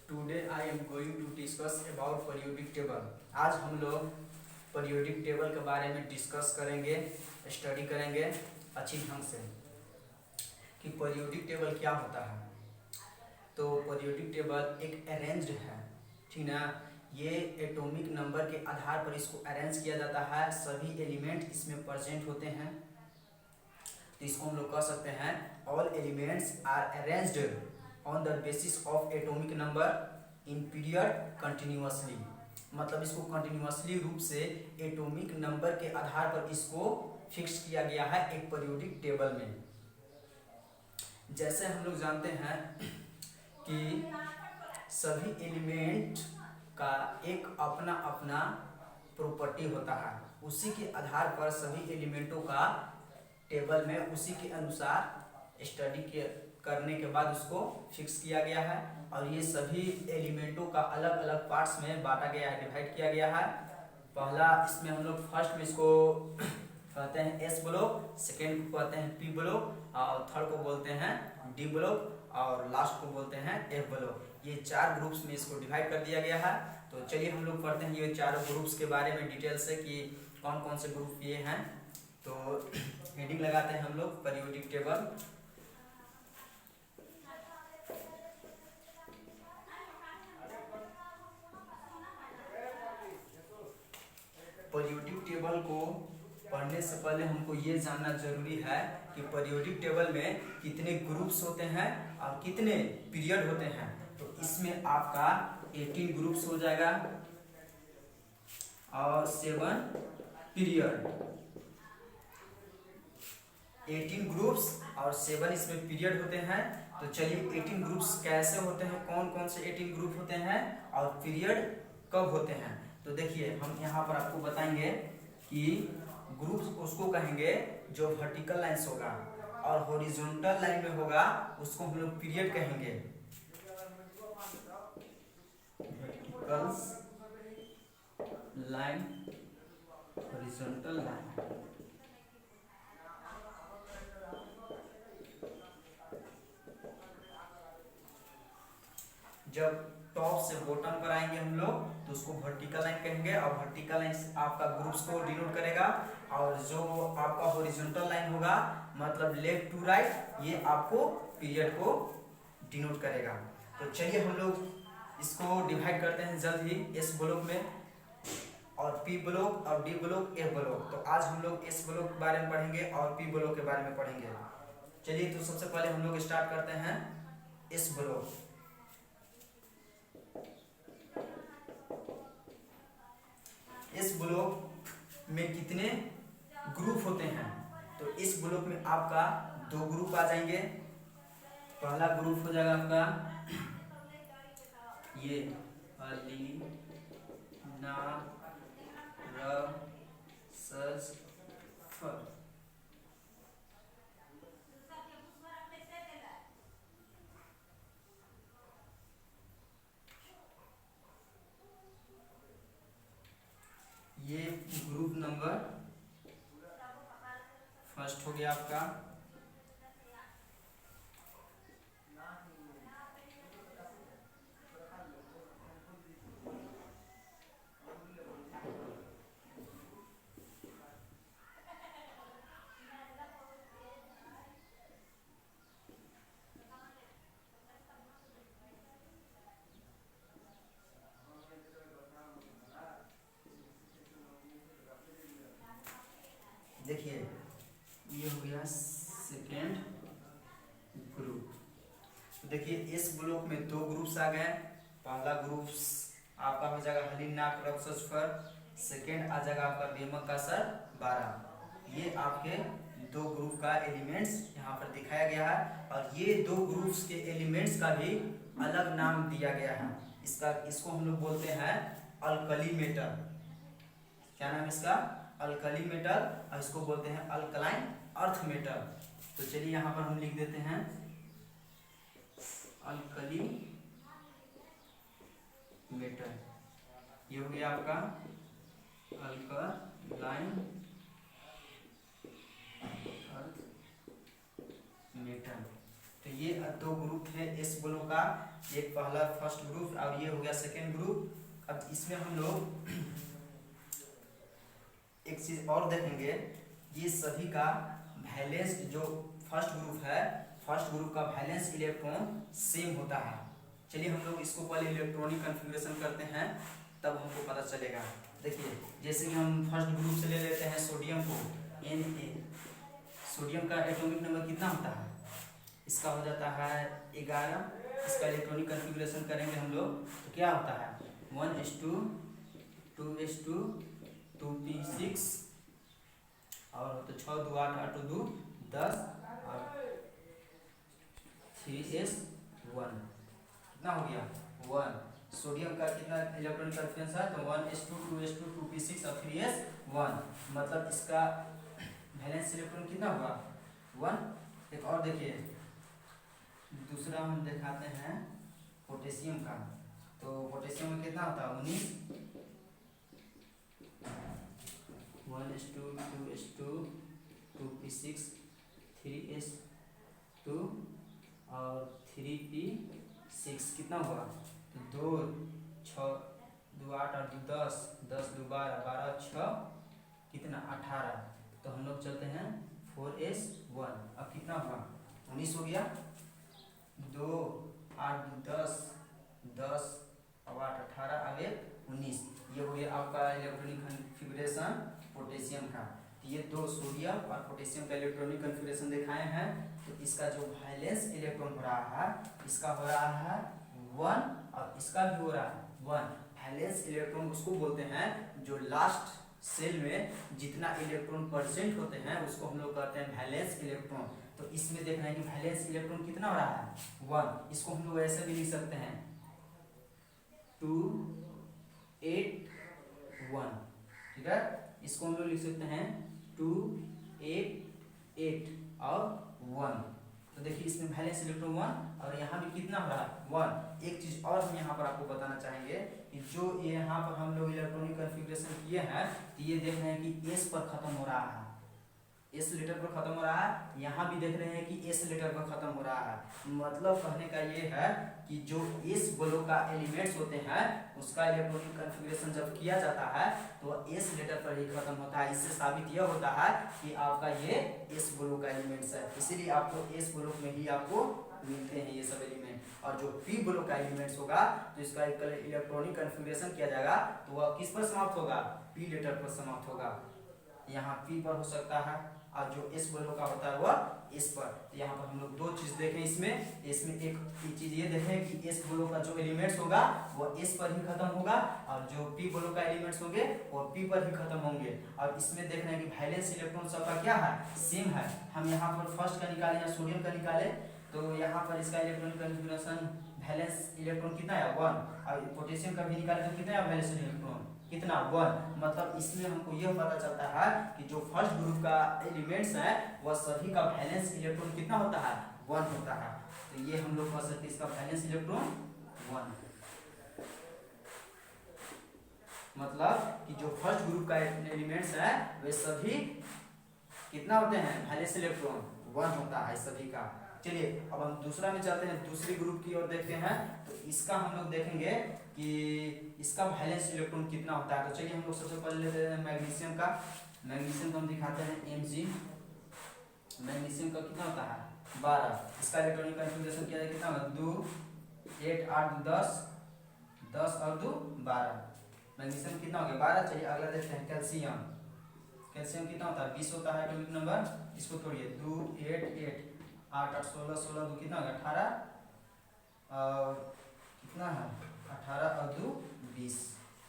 Today I am going to discuss about periodic table. आज हम लोग पीरियोडिक टेबल के बारे में डिस्कस करेंगे, स्टडी करेंगे अच्छी ढंग से कि पीरियोडिक टेबल क्या होता है। तो पीरियोडिक टेबल एक अरेंज्ड है, ठीक ना। ये एटॉमिक नंबर के आधार पर इसको अरेंज किया जाता है, सभी एलिमेंट इसमें प्रेजेंट होते हैं। तो इसको हम लोग कह सकते हैं all elements are arranged on the basis of atomic number in period continuously. मतलब इसको कंटिन्यूअसली रूप से एटॉमिक नंबर के आधार पर इसको फिक्स किया गया है एक पीरियोडिक टेबल में। जैसे हम लोग जानते हैं कि सभी एलिमेंट का एक अपना अपना प्रॉपर्टी होता है, उसी के आधार पर सभी एलिमेंटों का टेबल में उसी के अनुसार स्टडी करने के बाद उसको फिक्स किया गया है। और ये सभी एलिमेंटों का अलग अलग पार्ट्स में बांटा गया है, डिवाइड किया गया है। पहला इसमें हम लोग फर्स्ट में इसको कहते हैं एस ब्लॉक, सेकेंड को कहते हैं पी ब्लॉक, और थर्ड को बोलते हैं डी ब्लॉक, और लास्ट को बोलते हैं एफ ब्लॉक। ये चार ग्रुप्स में इसको डिवाइड कर दिया गया है। तो चलिए हम लोग पढ़ते हैं ये चारों ग्रुप्स के बारे में डिटेल से कि कौन कौन से ग्रुप ये हैं। तो हेडिंग लगाते हैं हम लोग पीरियोडिक टेबल। पीरियोडिक टेबल को पढ़ने से पहले हमको ये जानना जरूरी है कि पीरियोडिक टेबल में कितने ग्रुप्स होते हैं और कितने पीरियड होते हैं। तो इसमें आपका 18 ग्रुप्स हो जाएगा और 7 पीरियड। 18 ग्रुप्स और 7 इसमें पीरियड होते हैं। तो चलिए 18 ग्रुप्स कैसे होते हैं, कौन कौन से 18 ग्रुप होते हैं और पीरियड कब होते हैं। तो देखिए हम यहाँ पर आपको बताएंगे कि ग्रुप्स उसको कहेंगे जो वर्टिकल लाइंस होगा, और हॉरिजॉन्टल लाइन में होगा उसको हम लोग पीरियड कहेंगे। Vertical line, horizontal line. जब टॉप से बॉटम पर आएंगे हम लोग तो उसको वर्टिकल लाइन कहेंगे, और वर्टिकल लाइन आपका ग्रुप्स को डिनोट करेगा। और जो आपका हॉरिजॉन्टल लाइन होगा मतलब लेफ्ट टू राइट, ये आपको पीरियड को डिनोट करेगा। तो चलिए हम लोग इसको डिवाइड करते हैं जल्द ही एस ब्लॉक में, और पी ब्लॉक और डी ब्लॉक, एफ ब्लॉक। तो आज हम लोग एस ब्लॉक के बारे में पढ़ेंगे और पी ब्लॉक के बारे में पढ़ेंगे। चलिए तो सबसे पहले हम लोग स्टार्ट करते हैं एस ब्लॉक। इस ब्लॉक में कितने ग्रुप होते हैं। तो इस ब्लॉक में आपका 2 ग्रुप आ जाएंगे। पहला ग्रुप हो जाएगा आपका ये अली ना र सज फ। ये ग्रुप नंबर फर्स्ट हो गया आपका। देखिए ये हो गया सेकेंड ग्रुप। तो देखिए इस ब्लॉक में 2 ग्रुप्स आ गए। पहला ग्रुप आपका हो जाएगा हलीनाक रक्सफर, सेकेंड आ जाएगा आपका बेमक का सर 12। ये आपके 2 ग्रुप का एलिमेंट्स यहाँ पर दिखाया गया है। और ये 2 ग्रुप्स के एलिमेंट्स का भी अलग नाम दिया गया है। इसको हम लोग बोलते हैं अल्कली मेटल। क्या नाम है इसका? Alkali metal. और इसको बोलते हैं अल्कलाइन अर्थ मेटल। तो चलिए यहाँ पर हम लिख देते हैं अल्कली मेटल। ये हो गया आपका अल्कलाइन अर्थ मेटल। तो ये दो ग्रुप है एस ब्लॉक का, एक पहला फर्स्ट ग्रुप और ये हो गया सेकेंड ग्रुप। अब इसमें हम लोग एक चीज और देखेंगे, ये सभी का वैलेंस जो फर्स्ट ग्रुप है, फर्स्ट ग्रुप का वैलेंस इलेक्ट्रॉन सेम होता है। चलिए हम लोग इसको पहले इलेक्ट्रॉनिक कॉन्फ़िगरेशन करते हैं तब हमको पता चलेगा। देखिए जैसे कि हम फर्स्ट ग्रुप से ले लेते हैं सोडियम को Na, सोडियम का एटॉमिक नंबर कितना होता है, इसका हो जाता है 11। इसका इलेक्ट्रॉनिक कॉन्फ़िगरेशन करेंगे हम लोग तो क्या होता है 1s2 2s2 2p6 और तो 6 2 8 8 2 10 और 3s1 कितना हो गया 1। सोडियम का कितना इलेक्ट्रॉनिक कॉन्फ़िगरेशन है तो 1s2 2s2 2p6 और 3s1, मतलब इसका वैलेंस इलेक्ट्रॉन कितना हुआ 1। एक और देखिए दूसरा हम दिखाते हैं पोटेशियम का, तो पोटेशियम में कितना होता है 19, 1s2 2s2 2p6 3s2 और 3p6 कितना हुआ तो 2 6 2 8 और 2 10 10 2 12 12 6 कितना 18, तो हम लोग चलते हैं 4s1। अब कितना हुआ 19 हो गया, 2 8 2 10 10 और 8 18 अब 19। ये हो गया आपका इलेक्ट्रॉनिक कॉन्फ़िगरेशन पोटेशियम का। ये दो सोडियम और पोटेशियम का इलेक्ट्रॉनिक कॉन्फ़िगरेशन दिखाए हैं। तो इसका जो वैलेंस इलेक्ट्रॉन हो रहा है, इसका हो रहा है 1 और इसका भी हो रहा है 1। वैलेंस इलेक्ट्रॉन उसको बोलते हैं जो लास्ट सेल में जितना इलेक्ट्रॉन परसेंट होते हैं उसको हम लोग कहते हैं वैलेंस इलेक्ट्रॉन। तो इसमें देखना है कि वैलेंस इलेक्ट्रॉन कितना हो रहा है 1। इसको हम लोग ऐसे भी लिख सकते हैं 2 8 1, ठीक है। इसको हम लोग लिख सकते हैं 2 8 8 और 1। तो देखिए इसमें वैलेंस इलेक्ट्रॉन 1 और यहाँ भी कितना हो रहा है 1। एक चीज और हम यहाँ पर आपको बताना चाहेंगे कि जो ये यहाँ पर हम लोग इलेक्ट्रॉनिक कॉन्फ़िगरेशन किए हैं तो ये देख रहे हैं कि एस पर खत्म हो रहा है, एस लेटर पर खत्म हो रहा है। यहाँ भी देख रहे हैं कि एस लेटर पर खत्म हो रहा है। मतलब कहने का ये है कि जो एस ब्लॉक का एलिमेंट्स होते हैं उसका इलेक्ट्रॉनिक कॉन्फ़िगरेशन जब किया जाता है तो एस लेटर पर ही खत्म होता है। इससे साबित यह होता है कि आपका ये एस ब्लॉक का एलिमेंट्स है, इसीलिए आपको एस ब्लॉक में ही आपको मिलते हैं ये सब एलिमेंट। और जो पी ब्लॉक का एलिमेंट्स होगा तो इसका इलेक्ट्रॉनिक कॉन्फ़िगरेशन किया जाएगा तो वह किस पर समाप्त होगा पी लेटर पर समाप्त होगा। यहाँ पी पर हो सकता है और जो एस ब्लॉक का होता है वह एस पर। तो यहाँ पर हम लोग दो चीज देखें इसमें एक चीज ये देखें कि एस ब्लॉक का जो एलिमेंट्स होगा वो एस पर ही खत्म होगा और जो पी ब्लॉक का एलिमेंट्स होंगे वो पी पर ही खत्म होंगे। और इसमें देख रहे हैं कि वैलेंस इलेक्ट्रॉन सबका क्या है सेम है। हम यहाँ पर फर्स्ट का निकाले या सोडियम का निकाले तो यहाँ पर इसका इलेक्ट्रॉनिक कॉन्फ़िगरेशन वैलेंस इलेक्ट्रॉन कितना है 1 और पोटेशियम का भी निकाले तो कितना है वैलेंस इलेक्ट्रॉन कितना 1। मतलब इसमें हमको यह पता चलता है कि जो फर्स्ट ग्रुप का एलिमेंट्स है वह सभी का वैलेंस इलेक्ट्रॉन कितना होता है 1 होता है। तो ये हम लोग कह सकते हैं इसका वैलेंस इलेक्ट्रॉन 1। मतलब कि जो फर्स्ट ग्रुप का एलिमेंट्स है वे सभी कितना होते हैं वैलेंस इलेक्ट्रॉन 1 होता है सभी का। चलिए अब हम दूसरा में चलते हैं, दूसरी ग्रुप की ओर देखते हैं। तो इसका हम लोग देखेंगे कि इसका वैलेंस इलेक्ट्रॉन कितना होता है। तो चलिए हम लोग सबसे पहले लेते हैं मैग्नीशियम का। मैग्नीशियम को हम दिखाते हैं Mg। मैग्नीशियम का कितना होता है 12। इसका इलेक्ट्रॉनिक कॉन्फ़िगरेशन किया जाए कितना होगा 2 8 8 10 10 और 2 12। मैग्नीशियम कितना हो गया 12। चलिए अगला देखते हैं कैल्शियम। कैल्शियम कितना होता है 20 होता है एटॉमिक नंबर। इसको तोड़िए 2 8 8 8 8 16 16 2 कितना होगा 18 और कितना है 18 और 2 20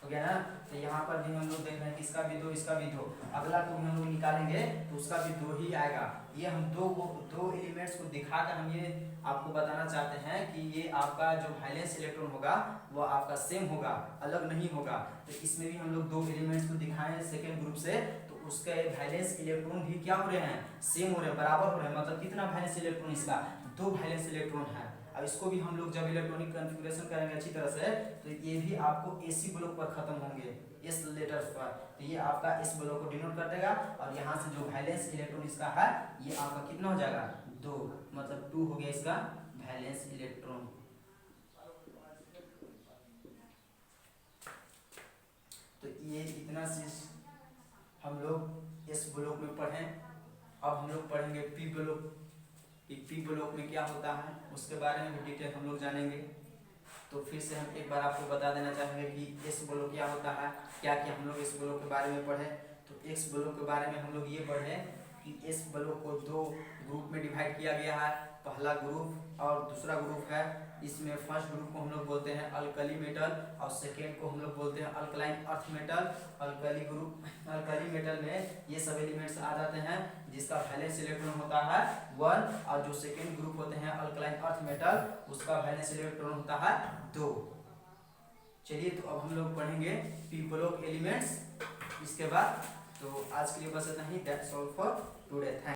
हो गया ना। तो यहाँ पर भी हम लोग देख रहे हैं कि इसका भी 2 इसका भी 2। अगला को भी हम लोग निकालेंगे तो उसका भी 2 ही आएगा। ये हम दो एलिमेंट्स को दिखाकर हम ये आपको बताना चाहते हैं कि ये आपका जो वैलेंस इलेक्ट्रॉन होगा वो आपका सेम होगा, अलग नहीं होगा। तो इसमें भी हम लोग दो एलिमेंट्स को दिखाए हैं सेकेंड ग्रुप से, तो उसके वैलेंस इलेक्ट्रॉन भी क्या हो रहे हैं सेम हो रहे हैं, बराबर हो रहे हैं। मतलब कितना वैलेंस इलेक्ट्रॉन इसका 2 वैलेंस इलेक्ट्रॉन है। अब इसको भी हम लोग जब इलेक्ट्रॉनिक कॉन्फ़िगरेशन करेंगे अच्छी तरह से तो ये भी आपको एसी ब्लॉक पर खत्म होंगे एस लेटर्स पर। तो ये आपका एस ब्लॉक को डिनोट कर देगा और यहाँ से जो वैलेंस इलेक्ट्रॉन इसका है ये आपका कितना हो जाएगा 2, मतलब 2 हो गया इसका वैलेंस इलेक्ट्रॉन। तो ये इतना चीज हम लोग इस ब्लॉक में पढ़े। अब हम लोग पढ़ेंगे पी ब्लॉक कि पी ब्लॉक में क्या होता है, उसके बारे में भी डिटेल हम लोग जानेंगे। तो फिर से हम एक बार आपको बता देना चाहेंगे कि एस ब्लॉक क्या होता है, क्या क्या हम लोग इस ब्लॉक के बारे में पढ़े। तो एक्स ब्लॉक के बारे में हम लोग ये पढ़े कि इस ब्लॉक को दो ग्रुप में डिवाइड किया गया है, पहला ग्रुप और दूसरा ग्रुप है। इसमें फर्स्ट ग्रुप को हम लोग बोलते हैं अल्कली मेटल और सेकेंड को हम लोग बोलते हैं alkaline earth metal. Alkali metal में ये सब एलिमेंट्स आ जाते हैं जिसका वैलेंस इलेक्ट्रॉन होता है 1, और जो सेकेंड ग्रुप होते हैं अल्कलाइन अर्थ मेटल उसका वैलेंस इलेक्ट्रॉन होता है 2। चलिए तो अब हम लोग पढ़ेंगे पी ब्लॉक एलिमेंट्स इसके बाद। तो आज के लिए बस इतना ही। That's all for today. Thank